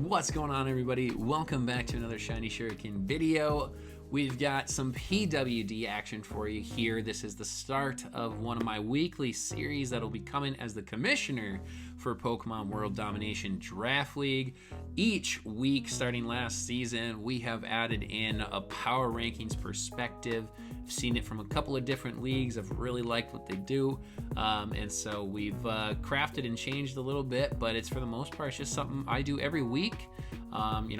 What's going on, everybody? Welcome back to another Shiny Shuriken video. We've got some PWD action for you here. This is the start of one of my weekly series that'll be coming as the commissioner for Pokemon World Domination Draft League. Each week, starting last season, we have added in a power rankings perspective. I've seen it from a couple of different leagues. I've really liked what they do. And so we've crafted and changed a little bit, but it's for the most part, it's just something I do every week.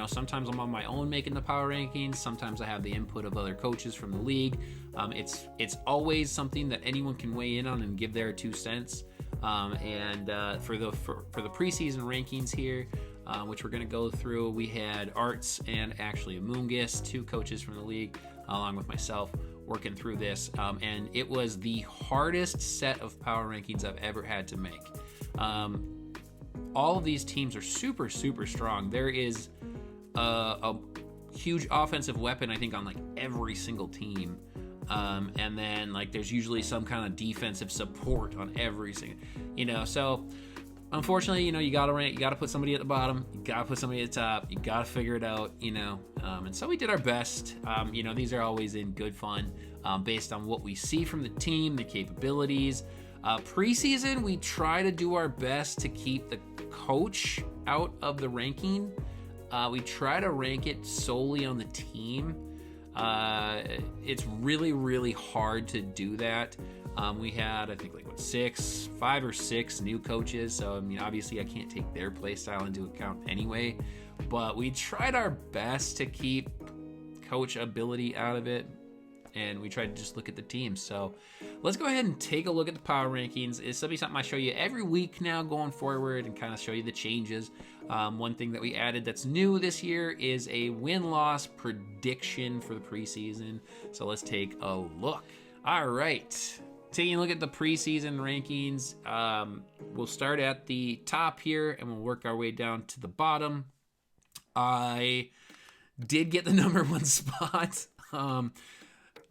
Sometimes I'm on my own making the power rankings. Sometimes I have the input of other coaches from the league. It's always something that anyone can weigh in on and give their 2 cents. For the preseason rankings here, which we're going to go through, we had Arts and actually Amoongus, 2 coaches from the league, along with myself, working through this. And it was the hardest set of power rankings I've ever had to make. All of these teams are super, super strong. There is a huge offensive weapon, I think, on like every single team. And then like there's usually some kind of defensive support on every single, so unfortunately, you gotta rank, you gotta put somebody at the bottom, you gotta put somebody at the top, you gotta figure it out, and so we did our best. These are always in good fun, based on what we see from the team, the capabilities. Preseason, we try to do our best to keep the coach out of the ranking. We try to rank it solely on the team. It's really, really hard to do that. We had, I think, 5 or 6 new coaches. So, obviously I can't take their play style into account anyway, but we tried our best to keep coach ability out of it. And we tried to just look at the team. So let's go ahead and take a look at the power rankings. It's going to be something I show you every week now going forward and kind of show you the changes. One thing that we added that's new this year is a win-loss prediction for the preseason. So let's take a look. All right. Taking a look at the preseason rankings. We'll start at the top here and we'll work our way down to the bottom. I did get the number 1 spot.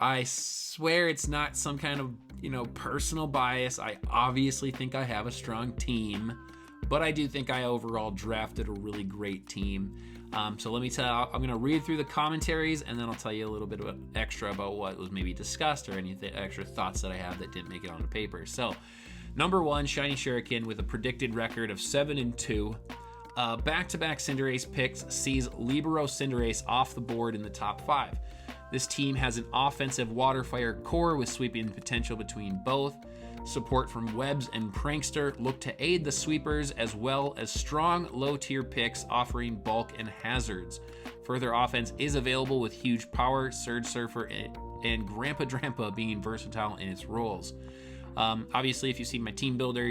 I swear it's not some kind of, personal bias. I obviously think I have a strong team, but I do think I overall drafted a really great team. So let me tell, I'm going to read through the commentaries and then I'll tell you a little bit extra about what was maybe discussed or any extra thoughts that I have that didn't make it on the paper. So number 1, Shiny Shuriken with a predicted record of 7-2. Back-to-back Cinderace picks sees Libero Cinderace off the board in the top 5. This team has an offensive water fire core with sweeping potential between both. Support from Webs and Prankster look to aid the sweepers, as well as strong low-tier picks offering bulk and hazards. Further offense is available with huge power, Surge Surfer, and Grandpa Drampa being versatile in its roles. Obviously, if you see my team builder,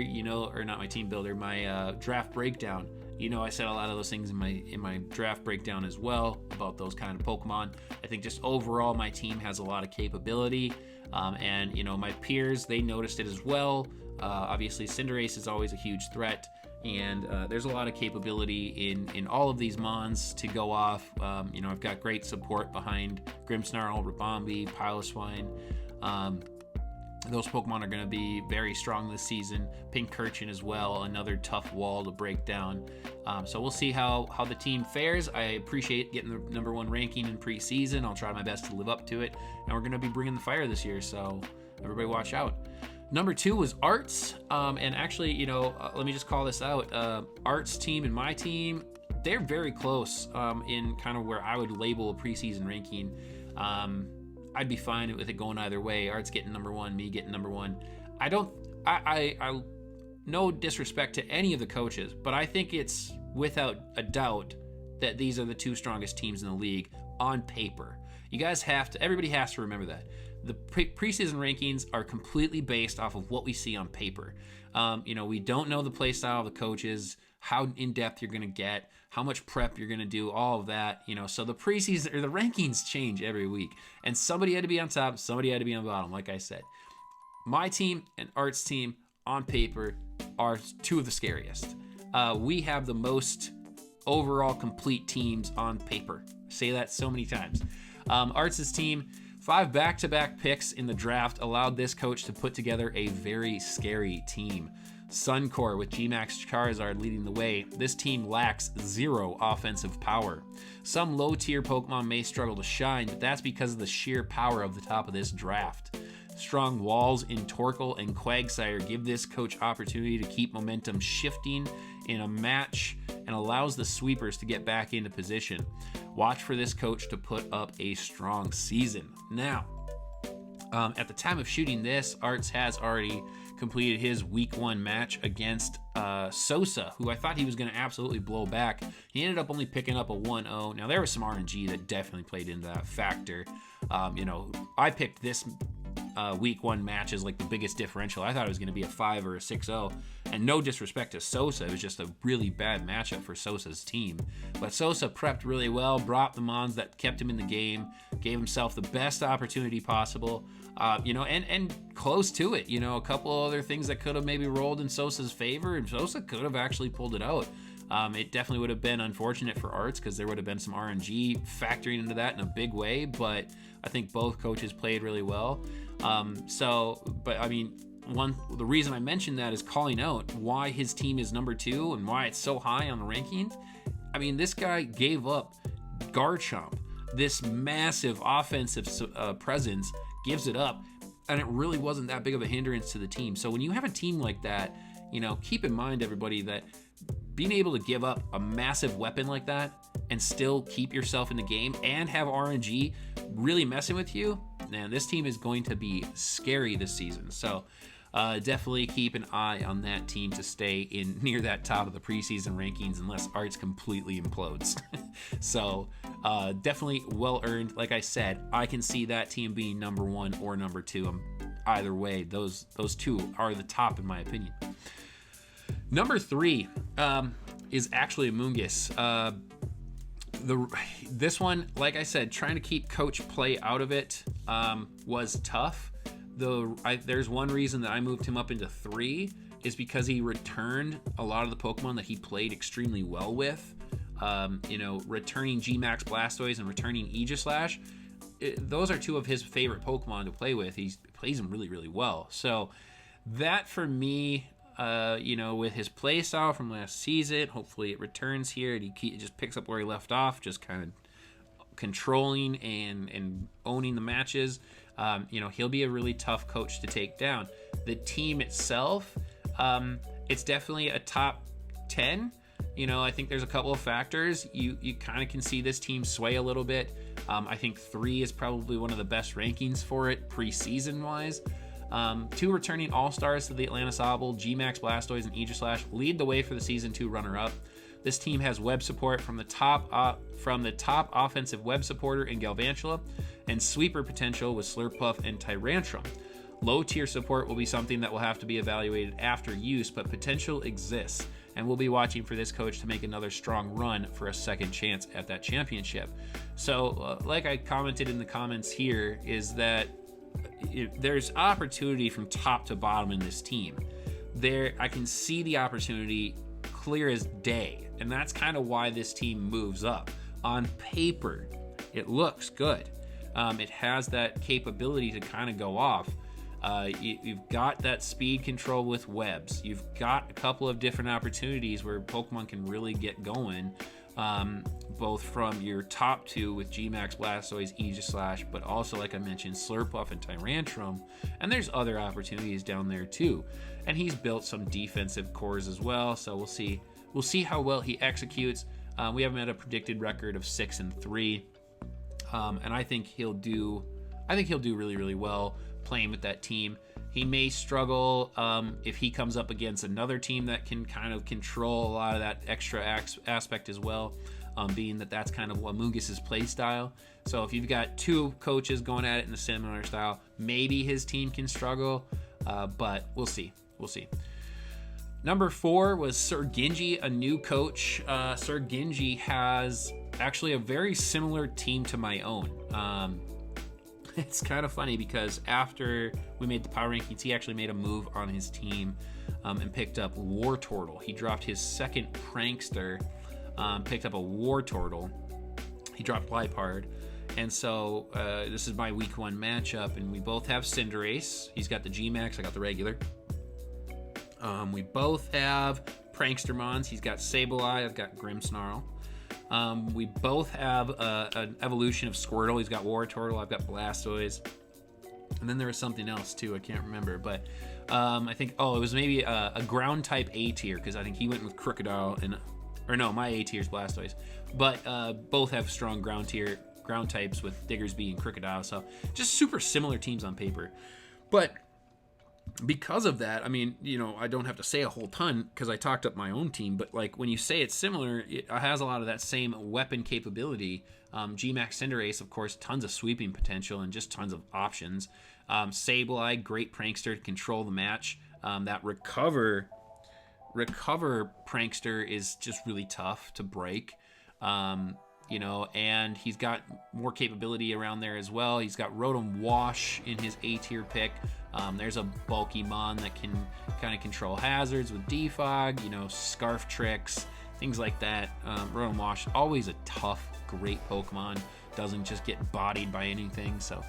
or not my team builder, my draft breakdown, I said a lot of those things in my draft breakdown as well about those kind of Pokemon. I think just overall my team has a lot of capability, and my peers, they noticed it as well. Obviously Cinderace is always a huge threat, and there's a lot of capability in all of these mons to go off. I've got great support behind Grimmsnarl, Ribombee, Piloswine. Those Pokemon are going to be very strong this season. Pincurchin as well, another tough wall to break down. So we'll see how the team fares. I appreciate getting the number 1 ranking in preseason. I'll try my best to live up to it. And we're going to be bringing the fire this year, so everybody watch out. Number 2 was Arts. And actually, let me just call this out. Arts team and my team, they're very close in kind of where I would label a preseason ranking. I'd be fine with it going either way. Art's getting number 1, me getting number 1. I no disrespect to any of the coaches, but I think it's without a doubt that these are the 2 strongest teams in the league on paper. Everybody has to remember that. The preseason rankings are completely based off of what we see on paper. We don't know the play style of the coaches, how in-depth you're going to get, how much prep you're going to do, all of that, so the preseason or the rankings change every week, and somebody had to be on top, somebody had to be on the bottom. Like I said, my team and Art's team on paper are 2 of the scariest. We have the most overall complete teams on paper. I say that so many times. Arts' team 5 back-to-back picks in the draft allowed this coach to put together a very scary team. Suncore with G-Max Charizard leading the way. This team lacks 0 offensive power. Some low-tier Pokemon may struggle to shine, but that's because of the sheer power of the top of this draft. Strong walls in Torkoal and Quagsire give this coach opportunity to keep momentum shifting in a match and allows the sweepers to get back into position. Watch for this coach to put up a strong season. Now, at the time of shooting this, Arts has already completed his week 1 match against Sosa, who I thought he was going to absolutely blow back. He ended up only picking up a 1-0. Now, there was some RNG that definitely played into that factor. I picked this week 1 match as like the biggest differential. I thought it was going to be a 5 or a 6-0. And no disrespect to Sosa, it was just a really bad matchup for Sosa's team. But Sosa prepped really well, brought the mons that kept him in the game, gave himself the best opportunity possible, and close to it. A couple other things that could have maybe rolled in Sosa's favor, and Sosa could have actually pulled it out. It definitely would have been unfortunate for Arts because there would have been some RNG factoring into that in a big way, but I think both coaches played really well. The reason I mentioned that is calling out why his team is number 2 and why it's so high on the rankings. I mean, this guy gave up Garchomp, this massive offensive presence, gives it up, and it really wasn't that big of a hindrance to the team. So when you have a team like that, keep in mind, everybody, that being able to give up a massive weapon like that and still keep yourself in the game and have RNG really messing with you, man, this team is going to be scary this season. So definitely keep an eye on that team to stay in near that top of the preseason rankings unless Arts completely implodes. So definitely well earned. Like I said, I can see that team being number 1 or number 2. Either way, those 2 are the top in my opinion. Number 3 is actually Amoonguss. This one, like I said, trying to keep coach play out of it was tough. There's one reason that I moved him up into 3 is because he returned a lot of the Pokemon that he played extremely well with. Returning G-Max Blastoise and returning Aegislash. Those are 2 of his favorite Pokemon to play with. He plays them really, really well. So that for me, with his play style from last season, hopefully it returns here and he just picks up where he left off, just kind of controlling and owning the matches. He'll be a really tough coach to take down. The team itself, it's definitely a top 10. I think there's a couple of factors. You kind of can see this team sway a little bit. I think 3 is probably one of the best rankings for it preseason wise. 2 returning all-stars to the Atlantis Obel, G-Max Blastoise and Aegislash lead the way for the Season 2 runner-up. This team has web support from the top offensive web supporter in Galvantula and sweeper potential with Slurpuff and Tyrantrum. Low-tier support will be something that will have to be evaluated after use, but potential exists, and we'll be watching for this coach to make another strong run for a second chance at that championship. So, like I commented in the comments here, is that there's opportunity from top to bottom in this team. I can see the opportunity clear as day, and that's kind of why this team moves up. On paper, it looks good. It has that capability to kind of go off. You've got that speed control with webs. You've got a couple of different opportunities where Pokemon can really get going, both from your top 2 with G-Max Blastoise, Aegislash, but also, like I mentioned, Slurpuff and Tyrantrum, and there's other opportunities down there too. And he's built some defensive cores as well, so we'll see how well he executes. We haven't had a predicted record of 6-3, and I think he'll do really, really well playing with that team. He may struggle if he comes up against another team that can kind of control a lot of that extra aspect as well, being that that's kind of Amoonguss's play style. So if you've got 2 coaches going at it in a similar style, maybe his team can struggle, but we'll see. Number 4 was Sir Genji, a new coach. Sir Genji has actually a very similar team to my own. It's kind of funny because after we made the power rankings, he actually made a move on his team and picked up Wartortle. He dropped his second Prankster, picked up a Wartortle. He dropped Liepard, And so this is my week 1 matchup, and we both have Cinderace. He's got the G-Max, I got the regular. We both have Prankstermons. He's got Sableye, I've got Grimmsnarl. We both have an evolution of Squirtle. He's got Wartortle, I've got Blastoise. And then there was something else too, I can't remember. But I think, it was maybe a ground type A tier, because I think he went with Crocodile, or no, my A tier is Blastoise. But both have strong ground types with Diggersby and Crocodile. So just super similar teams on paper. But because of that, I mean, I don't have to say a whole ton because I talked up my own team, but like when you say it's similar, it has a lot of that same weapon capability. G-Max Cinderace, of course, tons of sweeping potential and just tons of options. Sableye, great prankster to control the match. That recover prankster is just really tough to break. And he's got more capability around there as well. He's got Rotom Wash in his A tier pick. There's a bulky Mon that can kind of control hazards with Defog, Scarf Tricks, things like that. Rotom Wash, always a tough, great Pokemon. Doesn't just get bodied by anything. So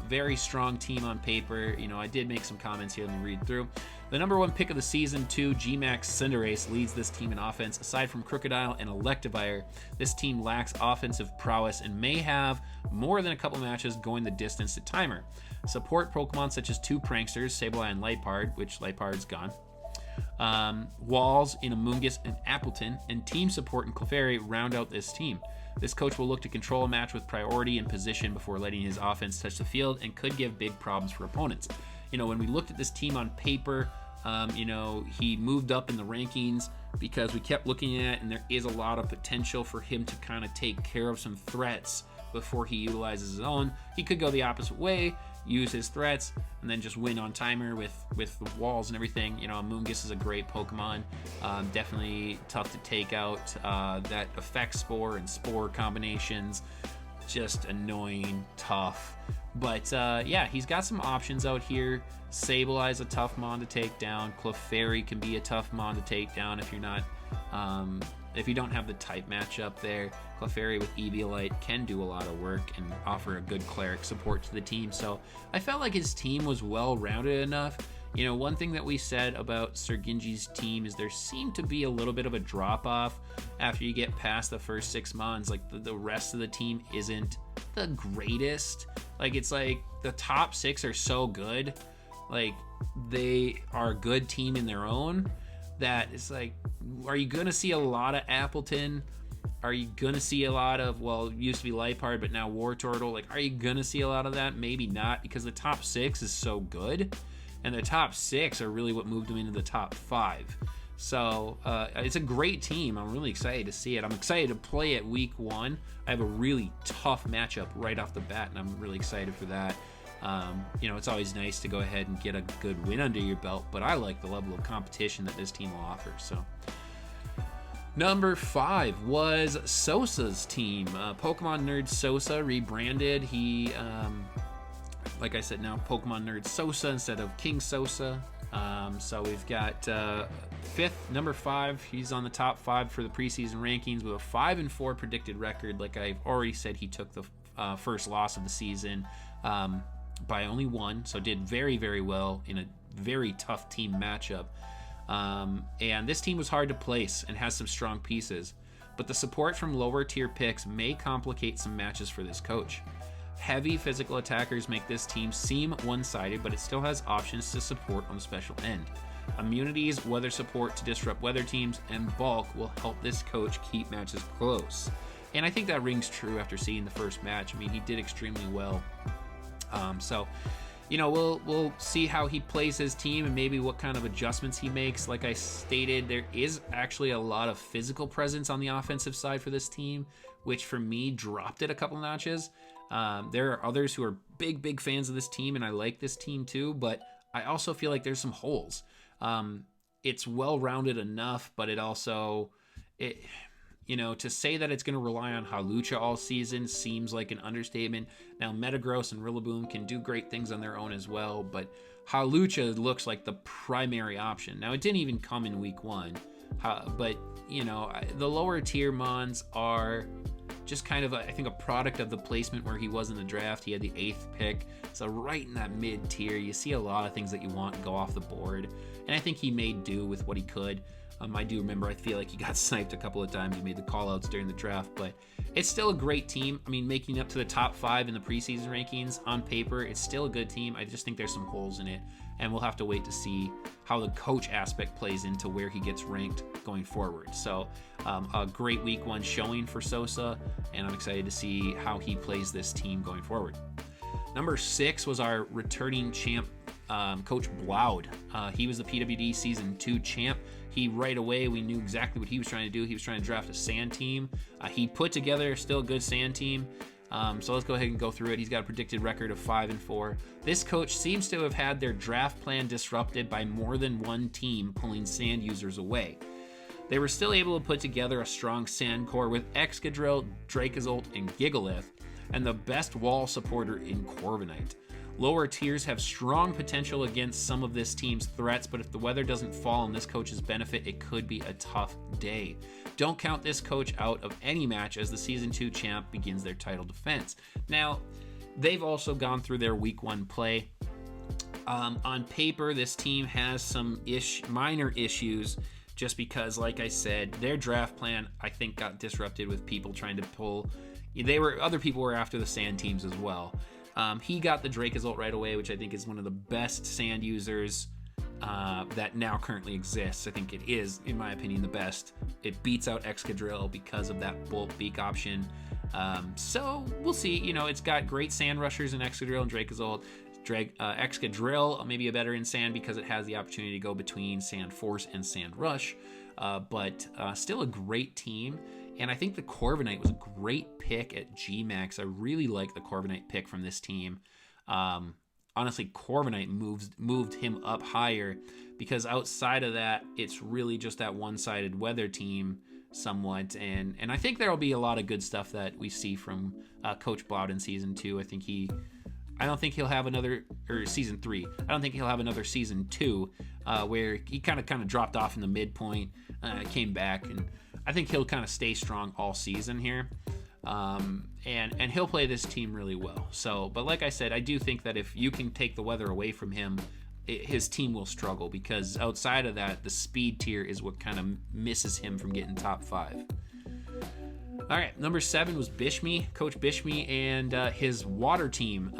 very strong team on paper. I did make some comments here. Let me read through. The number 1 pick of the season 2, G-Max Cinderace, leads this team in offense. Aside from Crocodile and Electivire, this team lacks offensive prowess and may have more than a couple matches going the distance to timer. Support Pokemon such as 2 pranksters, Sableye and Lightpard, which Lightpard's gone. Walls in Amoonguss and Appleton, and team support in Clefairy round out this team. This coach will look to control a match with priority and position before letting his offense touch the field, and could give big problems for opponents. When we looked at this team on paper, he moved up in the rankings because we kept looking at it, and there is a lot of potential for him to kind of take care of some threats before he utilizes his own. He could go the opposite way, use his threats, and then just win on timer with the walls and everything. Amoonguss is a great Pokemon. Definitely tough to take out. That Effect Spore and Spore combinations, just annoying, tough. But he's got some options out here. Sableye is a tough Mon to take down. Clefairy can be a tough Mon to take down if you're not, if you don't have the type matchup there. Clefairy with Eviolite can do a lot of work and offer a good cleric support to the team. So I felt like his team was well-rounded enough. One thing that we said about Sir Genji's team is there seemed to be a little bit of a drop-off after you get past the first 6 Mons. Like the rest of the team isn't the greatest. Like it's like the top 6 are so good. Like they are a good team in their own that it's like, are you going to see a lot of Appleton? Are you going to see a lot of, it used to be Lightpard, but now Wartortle? Like, are you going to see a lot of that? Maybe not, because the top 6 is so good. And the top 6 are really what moved them into the top 5. So it's a great team. I'm really excited to see it. I'm excited to play it week 1. I have a really tough matchup right off the bat, and I'm really excited for that. It's always nice to go ahead and get a good win under your belt, but I like the level of competition that this team will offer. So number 5 was Sosa's team. Pokemon Nerd Sosa rebranded. He, like I said, now Pokemon Nerd Sosa instead of King Sosa. So we've got number 5. He's on the top 5 for the preseason rankings with a 5-4 predicted record. Like I've already said, he took the first loss of the season by only 1, so did very, very well in a very tough team matchup. And this team was hard to place and has some strong pieces, but the support from lower tier picks may complicate some matches for this coach. Heavy physical attackers make this team seem one-sided, but it still has options to support on the special end. Immunities, weather support to disrupt weather teams, and bulk will help this coach keep matches close. And I think that rings true after seeing the first match. I mean, he did extremely well. We'll see how he plays his team and maybe what kind of adjustments he makes. Like I stated, there is actually a lot of physical presence on the offensive side for this team, which for me dropped it a couple notches. There are others who are big fans of this team, and I like this team too, but I also feel like there's some holes. It's well-rounded enough, but it also, to say that it's going to rely on Hawlucha all season seems like an understatement. Now, Metagross and Rillaboom can do great things on their own as well, but Hawlucha looks like the primary option. Now, it didn't even come in week 1, but, the lower tier Mons are just kind of, I think, a product of the placement where he was in the draft. He had the 8th pick, so right in that mid-tier. You see a lot of things that you want go off the board, and I think he made do with what he could. I do remember, I feel like he got sniped a couple of times. He made the call-outs during the draft, but it's still a great team. I mean, making it up to the top 5 in the preseason rankings, on paper, it's still a good team. I just think there's some holes in it, and we'll have to wait to see how the coach aspect plays into where he gets ranked going forward. So a great week 1 showing for Sosa, and I'm excited to see how he plays this team going forward. Number 6 was our returning champ, Coach Bloud. He was the PWD Season 2 champ. He right away, we knew exactly what he was trying to do. He was trying to draft a sand team. He put together still a good sand team. So let's go ahead and go through it. He's got a predicted record of 5-4. This coach seems to have had their draft plan disrupted by more than one team pulling sand users away. They were still able to put together a strong sand core with Excadrill, Dracozolt, and Gigalith, and the best wall supporter in Corviknight. Lower tiers have strong potential against some of this team's threats, but if the weather doesn't fall in this coach's benefit, it could be a tough day. Don't count this coach out of any match as the Season 2 champ begins their title defense. Now, they've also gone through their Week 1 play. On paper, this team has some minor issues just because, like I said, their draft plan, I think, got disrupted with people trying to pull. Other people were after the sand teams as well. He got the Dracozolt right away, which I think is one of the best sand users that now currently exists. I think it is, in my opinion, the best. It beats out Excadrill because of that Bolt Beak option. So we'll see. It's got great sand rushers in Excadrill and Dracozolt. Excadrill maybe a better in sand because it has the opportunity to go between Sand Force and Sand Rush. But still a great team. And I think the Corviknight was a great pick at Gmax. I really like the Corviknight pick from this team. Honestly, Corviknight moved him up higher because outside of that, it's really just that one-sided weather team somewhat. And I think there will be a lot of good stuff that we see from Coach Bloud in Season 2. I don't think he'll have another, or Season 3. I don't think he'll have another Season 2 where he kind of dropped off in the midpoint, came back, and I think he'll kind of stay strong all season here. And he'll play this team really well. So, but like I said, I do think that if you can take the weather away from him, his team will struggle because outside of that, the speed tier is what kind of misses him from getting top 5. All right, number 7 was Bishmi, Coach Bishmi, and his water team.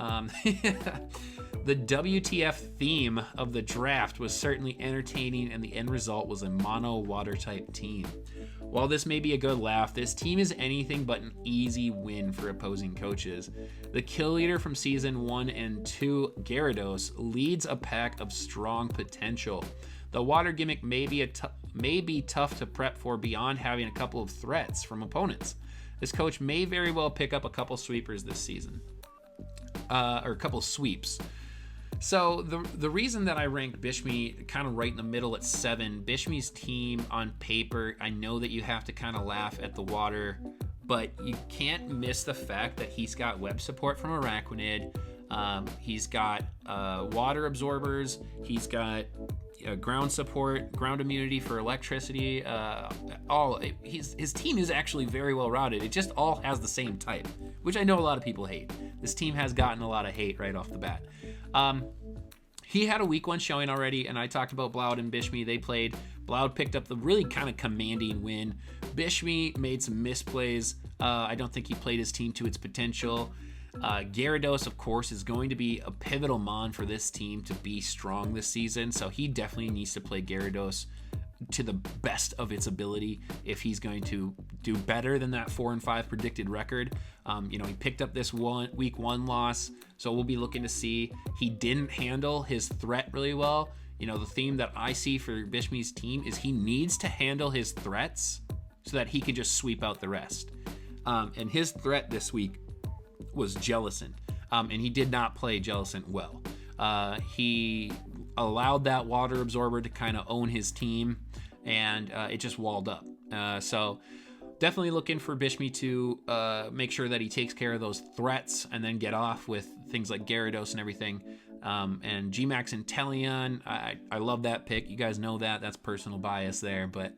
The WTF theme of the draft was certainly entertaining, and the end result was a mono water type team. While this may be a good laugh, this team is anything but an easy win for opposing coaches. The kill leader from Season 1 and 2, Gyarados, leads a pack of strong potential. The water gimmick may be tough to prep for beyond having a couple of threats from opponents. This coach may very well pick up a couple sweepers this season, or a couple sweeps. So the reason that I ranked Bishmi kind of right in the middle at 7, Bishmi's team on paper, I know that you have to kind of laugh at the water, but you can't miss the fact that he's got web support from Araquanid. He's got water absorbers. He's got ground support, ground immunity for electricity. His team is actually very well routed. It just all has the same type, which I know a lot of people hate. This team has gotten a lot of hate right off the bat. He had a week 1 showing already, and I talked about Bloud and Bishmi. They played. Bloud picked up the really kind of commanding win. Bishmi made some misplays. I don't think he played his team to its potential. Gyarados, of course, is going to be a pivotal mon for this team to be strong this season, so he definitely needs to play Gyarados to the best of its ability if he's going to do better than that 4-5 predicted record. He picked up this week 1 loss, so we'll be looking to see. He didn't handle his threat really well. The theme that I see for Bishmi's team is he needs to handle his threats so that he can just sweep out the rest. And his threat this week was Jellicent, and he did not play Jellicent well. He allowed that water absorber to kind of own his team, and it just walled up. So definitely looking for Bishmi to make sure that he takes care of those threats and then get off with things like Gyarados and everything. And Gmax and Teleon, I love that pick. You guys know that. That's personal bias there. But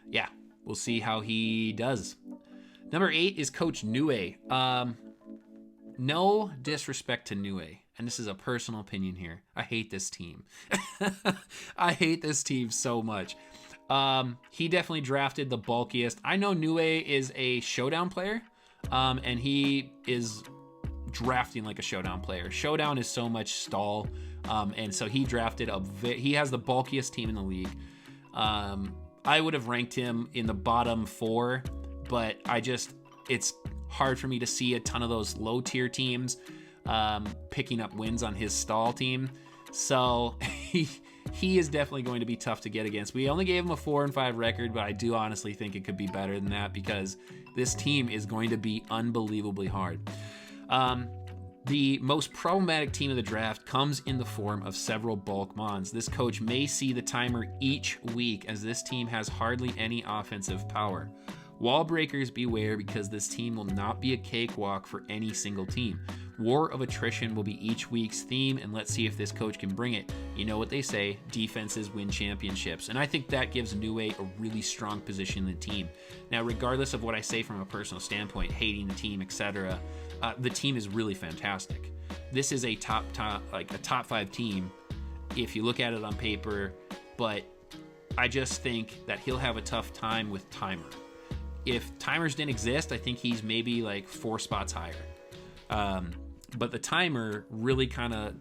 yeah, we'll see how he does. Number 8 is Coach Newey. No disrespect to Newey, and this is a personal opinion here. I hate this team. I hate this team so much. He definitely drafted the bulkiest. I know Newey is a showdown player, and he is drafting like a showdown player. Showdown is so much stall, and so he drafted he has the bulkiest team in the league. I would have ranked him in the bottom 4, but it's hard for me to see a ton of those low tier teams picking up wins on his stall team. So he is definitely going to be tough to get against. We only gave him a 4-5 record, but I do honestly think it could be better than that because this team is going to be unbelievably hard. The most problematic team of the draft comes in the form of several bulk mons. This coach may see the timer each week as this team has hardly any offensive power. Wall breakers beware because this team will not be a cakewalk for any single team. War of attrition will be each week's theme, and let's see if this coach can bring it. You know what they say, defenses win championships. And I think that gives Newey a really strong position in the team. Now, regardless of what I say from a personal standpoint, hating the team, etc., the team is really fantastic. This is a top 5 team if you look at it on paper, but I just think that he'll have a tough time with timer. If timers didn't exist, I think he's maybe like 4 spots higher. But the timer really kind of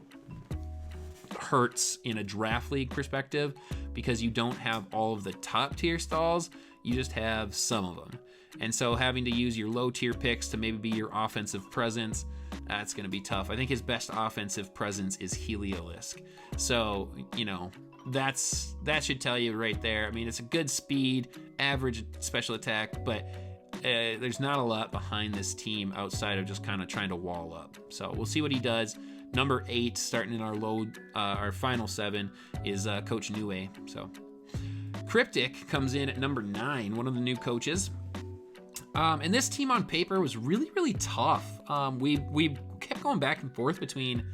hurts in a draft league perspective because you don't have all of the top tier stalls, you just have some of them. And so having to use your low tier picks to maybe be your offensive presence, that's going to be tough. I think his best offensive presence is Heliolisk. So, that should tell you right there. I mean, it's a good speed, average special attack, but there's not a lot behind this team outside of just kind of trying to wall up. So we'll see what he does. Number 8, starting in our final 7, is Coach Newey. So Cryptic comes in at number 9, one of the new coaches. And this team on paper was really, really tough. We kept going back and forth between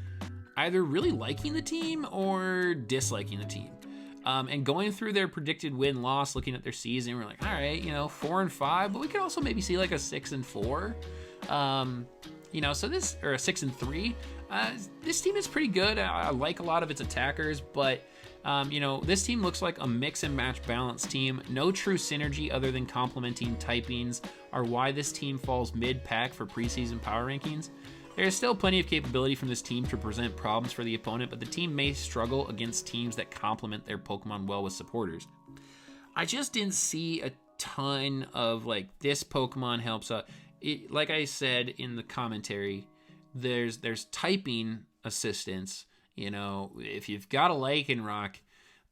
either really liking the team or disliking the team. And going through their predicted win-loss, looking at their season, we're like, all right, 4-5, but we could also maybe see like a 6-4. So this, or a 6-3. This team is pretty good. I like a lot of its attackers, but this team looks like a mix and match balanced team. No true synergy other than complementing typings are why this team falls mid-pack for preseason power rankings. There is still plenty of capability from this team to present problems for the opponent, but the team may struggle against teams that complement their Pokemon well with supporters. I just didn't see a ton of this Pokemon helps out. Like I said in the commentary, there's typing assistance. If you've got a Lycanroc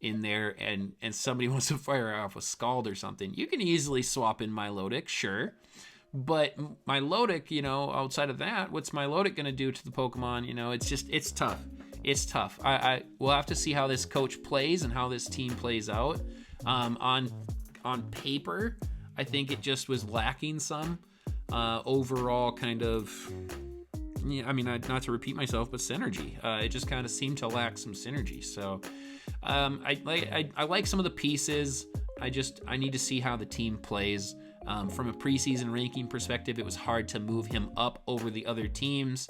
in there and somebody wants to fire off a Scald or something, you can easily swap in Milotic, sure. But Milotic, outside of that, what's Milotic going to do to the Pokemon? It's tough. It's tough. We'll have to see how this coach plays and how this team plays out. On paper, I think it just was lacking some overall kind of, not to repeat myself, but synergy. It just kind of seemed to lack some synergy. So I like some of the pieces. I need to see how the team plays. From a preseason ranking perspective, it was hard to move him up over the other teams.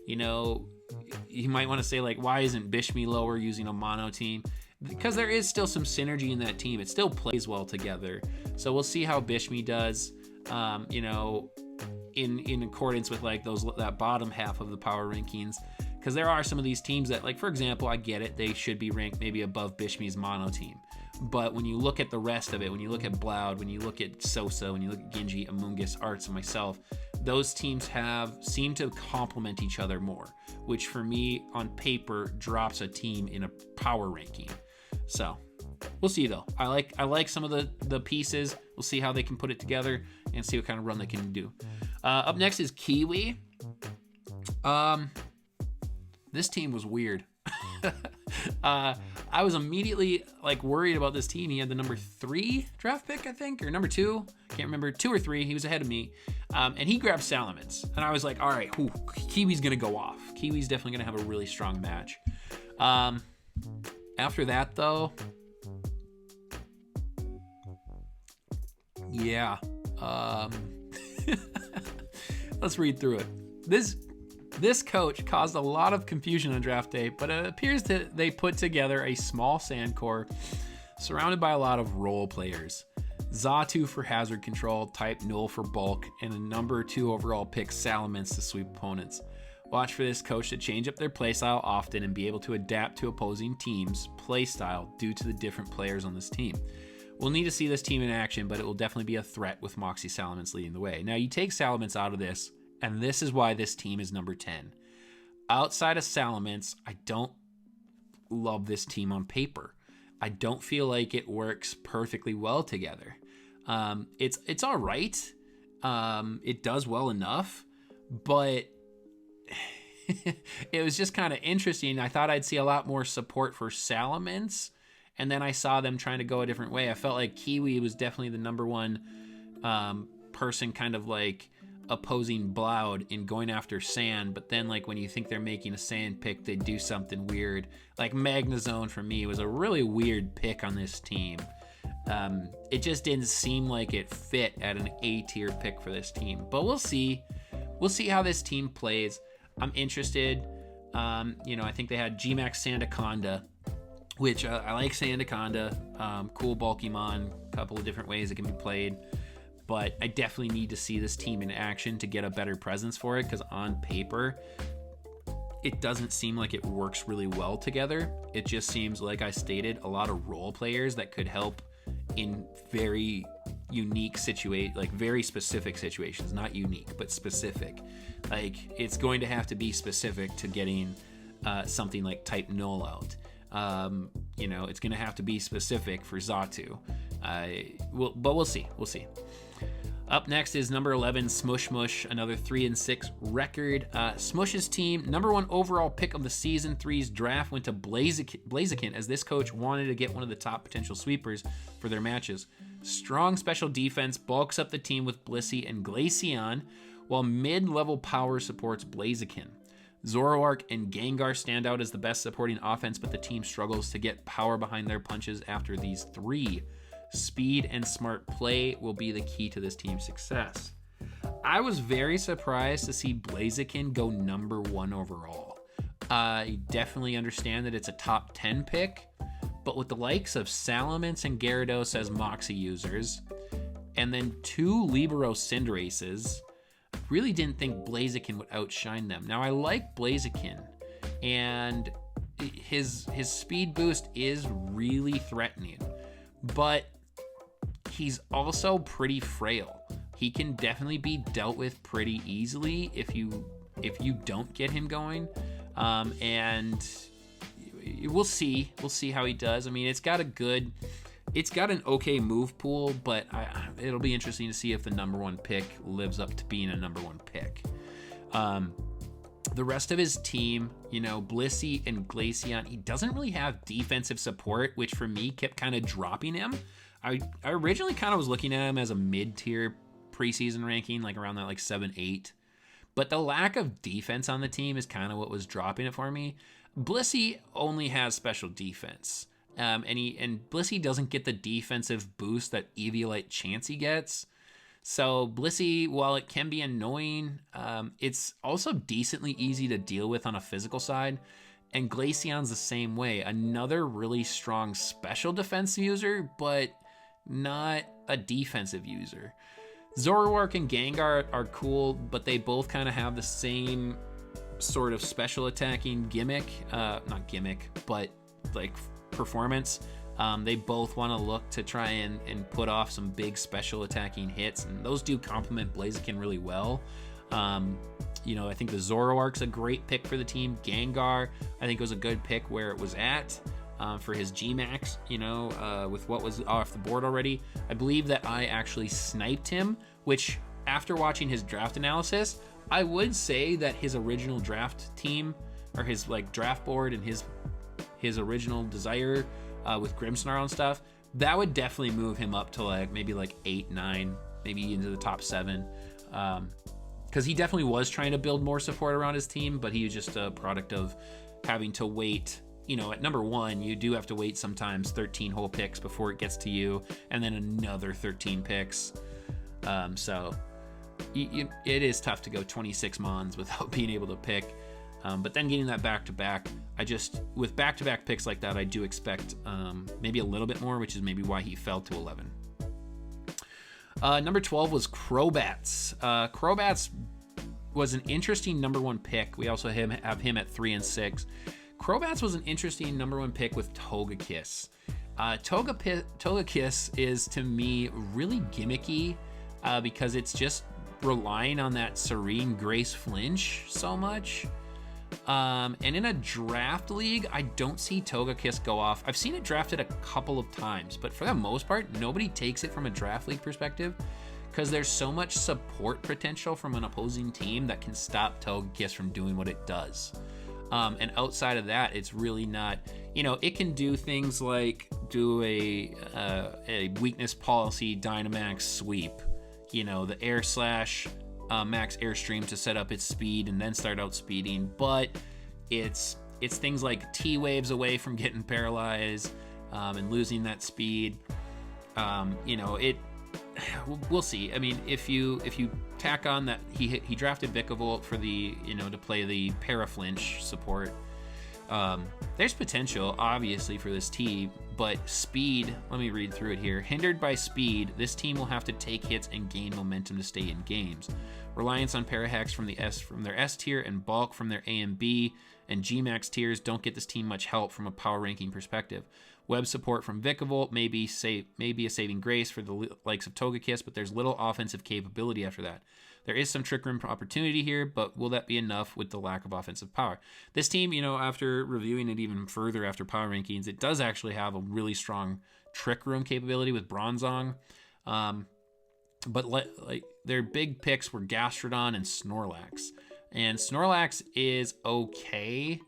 You might want to say, why isn't Bishmi lower using a mono team? Because there is still some synergy in that team. It still plays well together. So we'll see how Bishmi does, in accordance with that bottom half of the power rankings. Because there are some of these teams that, for example, I get it, they should be ranked maybe above Bishmi's mono team. But when you look at the rest of it, when you look at Bloud, when you look at Sosa, when you look at Genji, Amoonguss, Arts, and myself, those teams seem to complement each other more, which for me, on paper, drops a team in a power ranking. So we'll see, though. I like some of the pieces. We'll see how they can put it together and see what kind of run they can do. Up next is Kiwi. This team was weird. I was immediately worried about this team. He had the number 3 draft pick, I think, or number 2. Can't remember, 2 or 3. He was ahead of me. And he grabbed Salamence. And I was like, all right, Kiwi's going to go off. Kiwi's definitely going to have a really strong match. After that, though, yeah. Let's read through it. This coach caused a lot of confusion on draft day, but it appears that they put together a small sand core surrounded by a lot of role players. Xatu for hazard control, type Null for bulk, and a number 2 overall pick Salamence to sweep opponents. Watch for this coach to change up their playstyle often and be able to adapt to opposing teams' playstyle due to the different players on this team. We'll need to see this team in action, but it will definitely be a threat with Moxie Salamence leading the way. Now, you take Salamence out of this, and this is why this team is number 10. Outside of Salamence, I don't love this team on paper. I don't feel like it works perfectly well together. It's all right. It does well enough, but it was just kind of interesting. I thought I'd see a lot more support for Salamence, and then I saw them trying to go a different way. I felt like Kiwi was definitely the number one person kind of like opposing Bloud in going after Sand, but then like when you think they're making a Sand pick, they do something weird. Like Magnezone for me was a really weird pick on this team. It just didn't seem like it fit at an A-tier pick for this team, but we'll see. We'll see how this team plays. I'm interested. I think they had Gmax Sandaconda, which I like Sandaconda. Cool Bulkymon, a couple of different ways it can be played. But I definitely need to see this team in action to get a better presence for it, because on paper, it doesn't seem like it works really well together. It just seems, like I stated, a lot of role players that could help in very unique very specific situations. Not unique, but specific. Like, it's going to have to be specific to getting something like type Null out. It's going to have to be specific for Xatu. But we'll see. We'll see. Up next is number 11, Smush Mush, another 3-6 record. Smush's team, number 1 overall pick of the Season 3's draft, went to Blaziken, as this coach wanted to get one of the top potential sweepers for their matches. Strong special defense bulks up the team with Blissey and Glaceon, while mid-level power supports Blaziken. Zoroark and Gengar stand out as the best supporting offense, but the team struggles to get power behind their punches after these 3. Speed and smart play will be the key to this team's success. I was very surprised to see Blaziken go number 1 overall. I definitely understand that it's a top 10 pick, but with the likes of Salamence and Gyarados as Moxie users, and then 2 Libero Cinderaces, really didn't think Blaziken would outshine them. Now, I like Blaziken, and his speed boost is really threatening, but he's also pretty frail. He can definitely be dealt with pretty easily if you don't get him going. And we'll see how he does. I mean, it's got an okay move pool, but it'll be interesting to see if the number 1 pick lives up to being a number 1 pick. The rest of his team, Blissey and Glaceon, he doesn't really have defensive support, which for me kept kind of dropping him. I originally kind of was looking at him as a mid-tier preseason ranking, like around that 7-8. But the lack of defense on the team is kind of what was dropping it for me. Blissey only has special defense. And Blissey doesn't get the defensive boost that Eviolite Chansey gets. So Blissey, while it can be annoying, it's also decently easy to deal with on a physical side. And Glaceon's the same way. Another really strong special defense user, but not a defensive user. Zoroark and Gengar are cool, but they both kind of have the same sort of special attacking gimmick. Not gimmick, but like performance. They both want to look to try and put off some big special attacking hits, and those do complement Blaziken really well. I think the Zoroark's a great pick for the team. Gengar, I think, was a good pick where it was at for his Gmax, with what was off the board already. I believe that I actually sniped him, which after watching his draft analysis, I would say that his original draft team, or his draft board and his original desire with Grimmsnarl and stuff, that would definitely move him up to maybe 8, 9, maybe into the top 7. Because he definitely was trying to build more support around his team, but he was just a product of having to wait. At number 1, you do have to wait sometimes 13 whole picks before it gets to you, and then another 13 picks. So it is tough to go 26 Mons without being able to pick. But then getting that back-to-back, with back-to-back picks like that, I do expect maybe a little bit more, which is maybe why he fell to 11. Number 12 was Crowbats. Crowbats was an interesting number 1 pick. We also have him at 3 and 6. Crowbats was an interesting number 1 pick with Togekiss. Togekiss is, to me, really gimmicky because it's just relying on that Serene Grace flinch so much. And in a draft league, I don't see Togekiss go off. I've seen it drafted a couple of times, but for the most part, nobody takes it from a draft league perspective because there's so much support potential from an opposing team that can stop Togekiss from doing what it does. And outside of that, it's really not, it can do things like do a weakness policy Dynamax sweep, the air slash max airstream to set up its speed and then start outspeeding, but it's things like T-waves away from getting paralyzed and losing that speed. We'll see. I mean, if you tack on that, he drafted Vikavolt for the to play the Paraflinch support. There's potential, obviously, for this team, but speed, let me read through it here. Hindered by speed, this team will have to take hits and gain momentum to stay in games. Reliance on Parahex from their S tier and Bulk from their A and B and G-Max tiers don't get this team much help from a power ranking perspective. Web support from Vikavolt may be a saving grace for the likes of Togekiss, but there's little offensive capability after that. There is some trick room opportunity here, but will that be enough with the lack of offensive power? This team, after reviewing it even further after power rankings, it does actually have a really strong trick room capability with Bronzong. But their big picks were Gastrodon and Snorlax. And Snorlax is okay.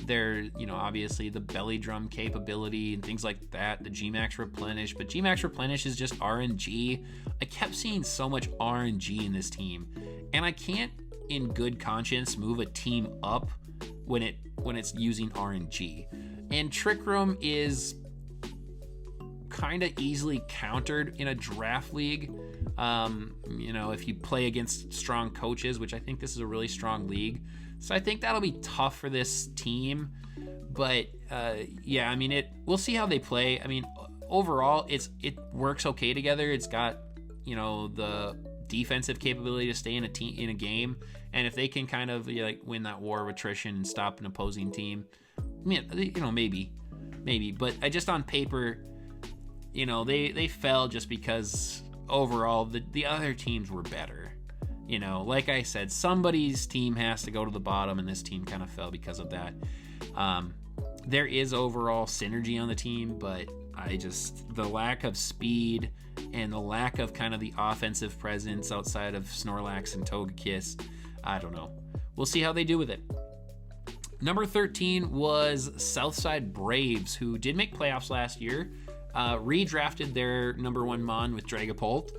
They're, obviously the belly drum capability and things like that, the G-Max Replenish, but G-Max Replenish is just RNG. I kept seeing so much RNG in this team, and I can't in good conscience move a team up when it's using RNG. And Trick Room is kind of easily countered in a draft league. If you play against strong coaches, which I think this is a really strong league. So I think that'll be tough for this team. But we'll see how they play. I mean, overall, it works okay together. It's got, the defensive capability to stay in a game. And if they can kind of win that war of attrition and stop an opposing team, maybe. But just on paper, they fell just because overall the other teams were better. Like I said, somebody's team has to go to the bottom, and this team kind of fell because of that. There is overall synergy on the team, but the lack of speed and the lack of kind of the offensive presence outside of Snorlax and Togekiss, I don't know. We'll see how they do with it. Number 13 was Southside Braves, who did make playoffs last year. Redrafted their number 1 Mon with Dragapult.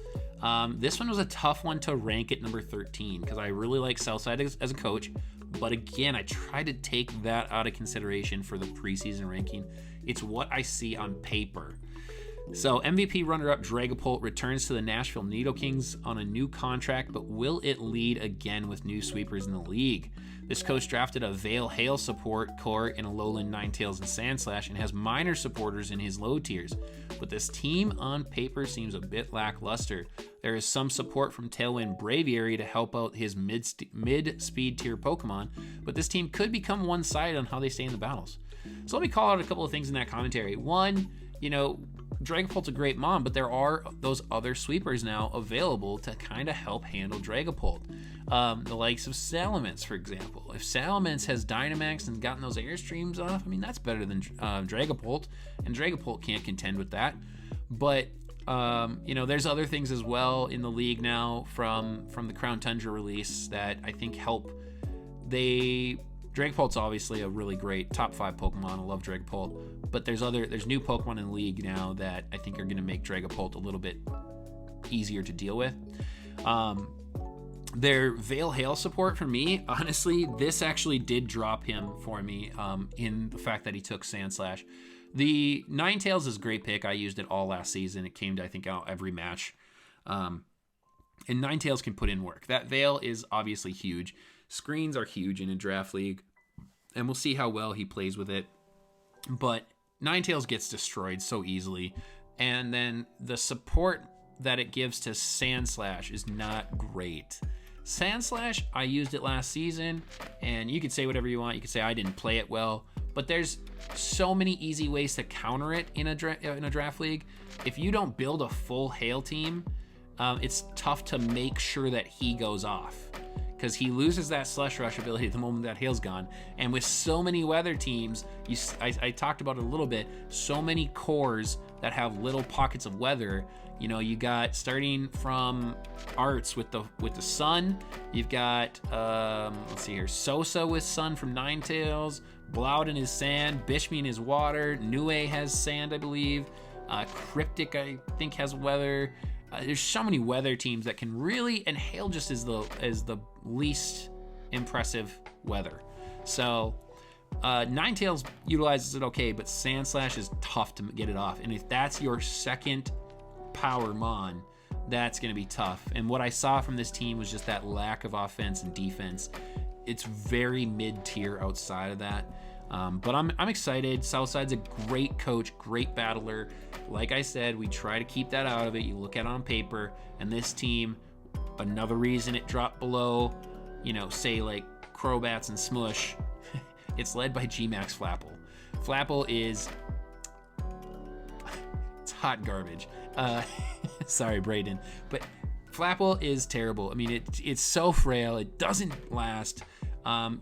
This one was a tough one to rank at number 13 because I really like Southside as a coach. But again, I tried to take that out of consideration for the preseason ranking. It's what I see on paper. So MVP runner-up Dragapult returns to the Nashville Nidoking on a new contract, but will it lead again with new sweepers in the league? This coach drafted a Veil Hail support core in Alolan Ninetales and Sandslash and has minor supporters in his low tiers, but this team on paper seems a bit lackluster. There is some support from Tailwind Braviary to help out his mid-speed tier Pokemon, but this team could become one-sided on how they stay in the battles. So let me call out a couple of things in that commentary. One, Dragapult's a great mom, but there are those other sweepers now available to kind of help handle Dragapult. The likes of Salamence, for example. If Salamence has Dynamax and gotten those Airstreams off, that's better than Dragapult, and Dragapult can't contend with that. But, there's other things as well in the league now from the Crown Tundra release that I think help. Dragapult's obviously a really great top 5 Pokemon. I love Dragapult, but there's new Pokemon in the league now that I think are going to make Dragapult a little bit easier to deal with. Their Veil Hail support for me, honestly, this actually did drop him for me in the fact that he took Sandslash. The Ninetales is a great pick. I used it all last season. It came to, I think, out every match. And Ninetales can put in work. That Veil is obviously huge. Screens are huge in a draft league, and we'll see how well he plays with it. But Ninetales gets destroyed so easily, and then the support that it gives to Sandslash is not great. Sandslash, I used it last season, and you could say whatever you want. You could say I didn't play it well, but there's so many easy ways to counter it in a draft league. If you don't build a full Hail team, it's tough to make sure that he goes off, because he loses that Slush Rush ability the moment that Hail's gone. And with so many weather teams, I talked about it a little bit, so many cores that have little pockets of weather. You know, you got starting from Arts with the Sun. You've got let's see here, Sosa with Sun from Ninetales, Blouden is Sand, Bishmin is Water, Newey has Sand, I believe. Cryptic, I think, has weather. There's so many weather teams that can really, and Hail just is the least impressive weather. So Ninetales utilizes it okay, but Sandslash is tough to get it off. And if that's your second power mon, that's going to be tough. And what I saw from this team was just that lack of offense and defense. It's very mid-tier outside of that. But I'm excited. Southside's a great coach, great battler. Like I said, we try to keep that out of it. You look at it on paper, and this team, another reason it dropped below, say like Crowbats and Smush, it's led by G-Max Flapple. Flapple is, it's hot garbage. Sorry, Brayden, but Flapple is terrible. I mean, it's so frail. It doesn't last.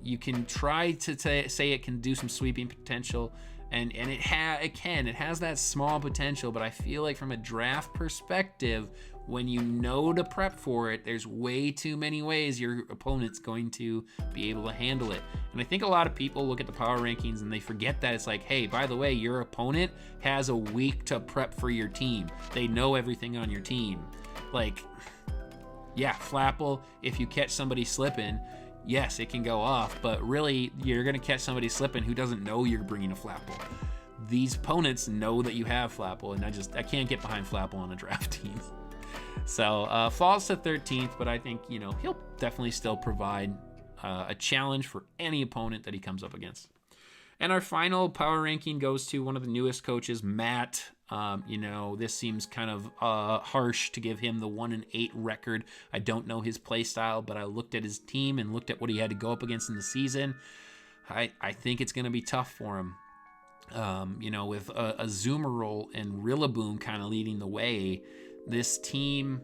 You can try to say it can do some sweeping potential, and it has that small potential, but I feel like from a draft perspective, when you know to prep for it, there's way too many ways your opponent's going to be able to handle it. And I think a lot of people look at the power rankings and they forget that it's like, hey, by the way, your opponent has a week to prep for your team. They know everything on your team. Like, yeah, Flapple, if you catch somebody slipping, yes, it can go off, but really, you're going to catch somebody slipping who doesn't know you're bringing a Flapple. These opponents know that you have Flapple, and I can't get behind Flapple on a draft team. So, falls to 13th, but I think, he'll definitely still provide a challenge for any opponent that he comes up against. And our final power ranking goes to one of the newest coaches, Matt. This seems kind of harsh to give him the 1-8 record. I don't know his play style, but I looked at his team and looked at what he had to go up against in the season. I think it's going to be tough for him. With Azumarill and Rillaboom kind of leading the way, this team,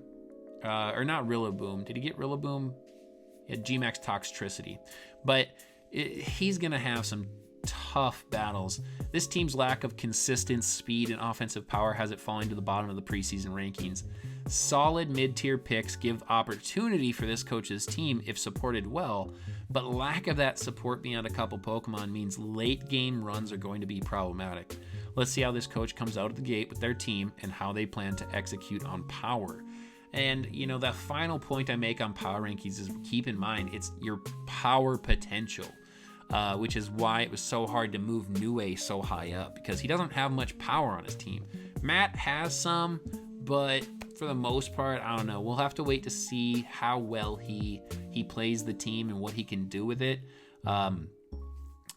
or not Rillaboom. Did he get Rillaboom? He had G-Max Toxtricity. But he's going to have some tough battles. This team's lack of consistent speed and offensive power has it falling to the bottom of the preseason rankings. Solid mid-tier picks give opportunity for this coach's team if supported well, but lack of that support beyond a couple Pokemon means late game runs are going to be problematic. Let's see how this coach comes out of the gate with their team and how they plan to execute on power. And, that final point I make on power rankings is keep in mind, it's your power potential. Which is why it was so hard to move Newey so high up, because he doesn't have much power on his team. Matt has some, but for the most part, I don't know. We'll have to wait to see how well he plays the team and what he can do with it.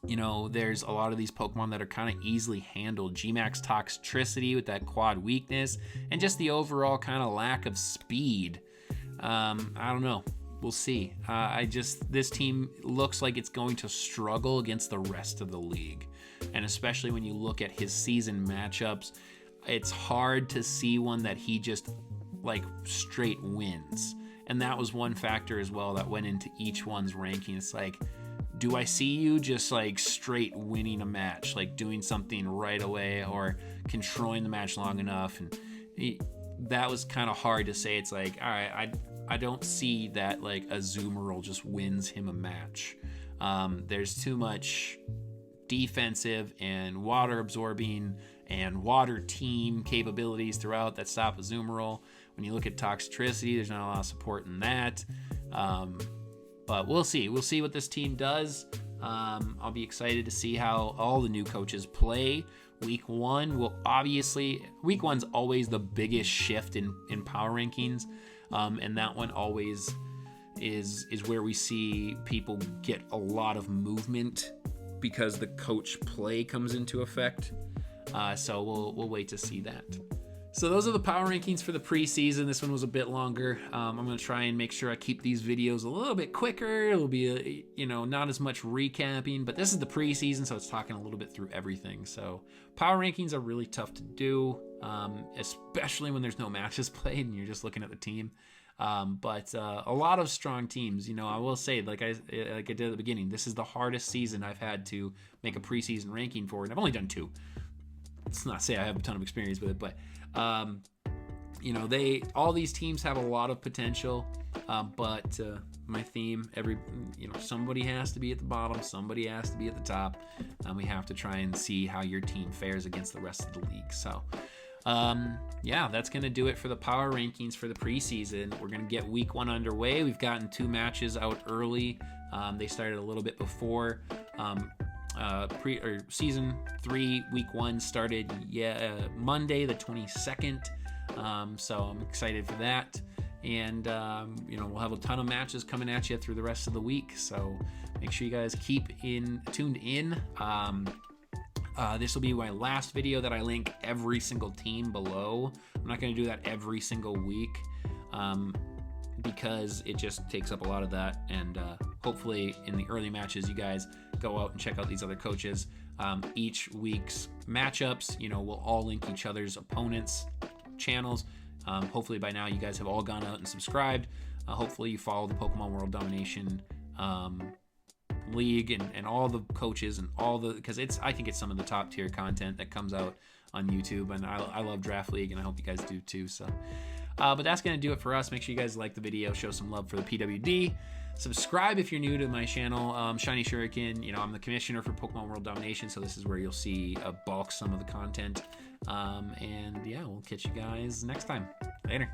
There's a lot of these Pokemon that are kind of easily handled. G-Max Toxtricity with that quad weakness, and just the overall kind of lack of speed. I don't know. We'll see. This team looks like it's going to struggle against the rest of the league. And especially when you look at his season matchups, it's hard to see one that he just straight wins. And that was one factor as well that went into each one's ranking. It's like, do I see you just straight winning a match, doing something right away or controlling the match long enough? And that was kind of hard to say. It's like, all right, I don't see that Azumarill just wins him a match. There's too much defensive and water absorbing and water team capabilities throughout that stop Azumarill. When you look at Toxtricity, there's not a lot of support in that. But we'll see. We'll see what this team does. I'll be excited to see how all the new coaches play. Week 1 week 1's always the biggest shift in power rankings. and that one always is where we see people get a lot of movement because the coach play comes into effect. So we'll wait to see that. So those are the power rankings for the preseason. This one was a bit longer. I'm going to try and make sure I keep these videos a little bit quicker. It'll be, not as much recapping, but this is the preseason, so it's talking a little bit through everything. So power rankings are really tough to do, especially when there's no matches played and you're just looking at the team. But a lot of strong teams. I will say, like I did at the beginning, this is the hardest season I've had to make a preseason ranking for, and I've only done 2. Let's not say I have a ton of experience with it, but all these teams have a lot of potential, but my theme, somebody has to be at the bottom, somebody has to be at the top, and we have to try and see how your team fares against the rest of the league. So that's gonna do it for the power rankings for the preseason. We're gonna get week 1 underway. We've gotten 2 matches out early. They started a little bit before. Season 3 week 1 started Monday the 22nd, so I'm excited for that, and we'll have a ton of matches coming at you through the rest of the week, so make sure you guys keep tuned in. This will be my last video that I link every single team below. I'm not going to do that every single week, because it just takes up a lot of that, and hopefully in the early matches you guys go out and check out these other coaches. Each week's matchups, we'll all link each other's opponents' channels. Hopefully by now you guys have all gone out and subscribed. Hopefully you follow the Pokemon World Domination League and all the coaches and because I think it's some of the top tier content that comes out on YouTube, and I love Draft League, and I hope you guys do too. So but that's going to do it for us. Make sure you guys like the video, show some love for the PWD. Subscribe if you're new to my channel. Shiny Shuriken, I'm the commissioner for Pokemon World Domination, so this is where you'll see a bulk some of the content. We'll catch you guys next time. Later.